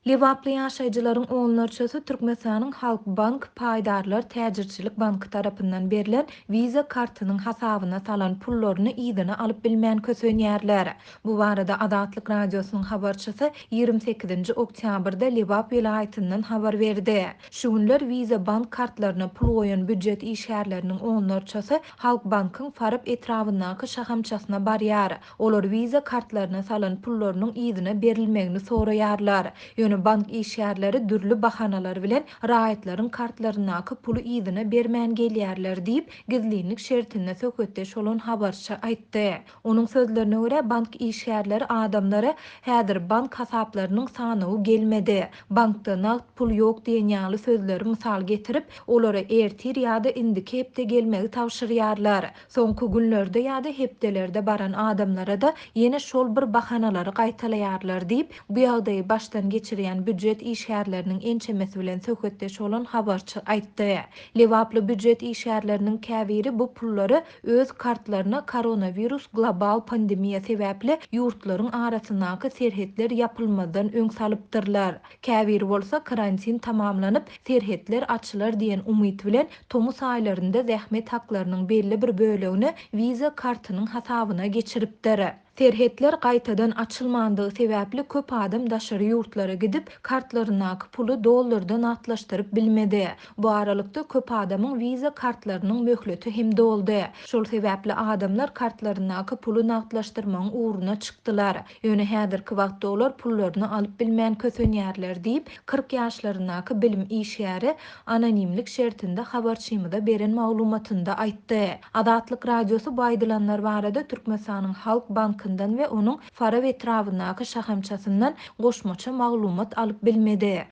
Liwaply ýaşaýjylaryň oňlarçysy Türkmenistanyň Halk Bank Paýdarlar Täjirçilik Banky tarapyndan berilen wiza kartynyň hasabyna salan pullaryny ýygyna alyp bilmän kösenýärler. Bu barada Adatlyk radiosynyň habarçysy 28 oktýabrda Liwap vilayatyndan habar berdi. Şu günler wiza bank kartlaryna pul goýan büdjet işgärleriniň oňlarçysy Halk Bankyň Farab etrawyndaky şahamçasyna barýar. Olar wiza kartlaryna salan pullarynyň ýygyna berilmegini soraýarlar. Bank işgärleri dürli bahanalar bilen raýatlaryň kartlarynaky puly ýygyna bermän gelýärler diýip gizlilik şertinde söhbetdeş bolan habarçy aýtdy. Onuň sözlerine görä bank işgärleri adamlara häzir bank hasaplarynyň sanawy gelmedi. Bankda nagt pul ýok diýen ýaly sözleri mysal getirip olara ertir ýa-da indiki hepde gelmegi tawşyrýarlar. Soňky günlerde ýa-da hepdelerde baran adamlara da ýene şol bir bahanalary gaýtalaýarlar diýip bu ýagdaýy baştan geçirýän büdjet işgärleriniň ençemesi bilen söhbetdeş bolan habarçy aýtdy. Liwaply büdjet işgärleriniň käbiri bu pullary öz kartlaryna koronavirus global pandemiýa sebäpli ýurtlaryň arasyndaky serhetler ýapylmadan öň salypdyrlar. Käbiri bolsa karantin tamamlanyp serhetler açylar diýen umyt bilen tomus aýlarynda zähmet haklarynyň belli bir bölegini wiza kartynyň hasabyna geçiripdir. Serhetler gaýtadan açylmandygy sebäpli köp adam daşary ýurtlara gidip kartlarynaky puly dollardan atlaşdyryp bilmedi. Bu aralykda köp adamyň wiza kartlarynyň möhleti hem doldy. Şol sebäpli adamlar kartlarynaky puly nagtlaşdyrmagyň uğruna çykdylar. Ýöne häzirki wagtda olar pullaryny alyp bilmän kösenýärler diýip 40 ýaşlarynaky bilim işgäri anonimlik şertinde habarçymyda beren maglumatynda aýtdy. Adatlyk radiosu bu aýdylanlar barada Türkmenistanyň Halk Bankyndan we onuň Farab etrawyndaky şahamçasyndan goşmaça maglumat alyp bilmedi.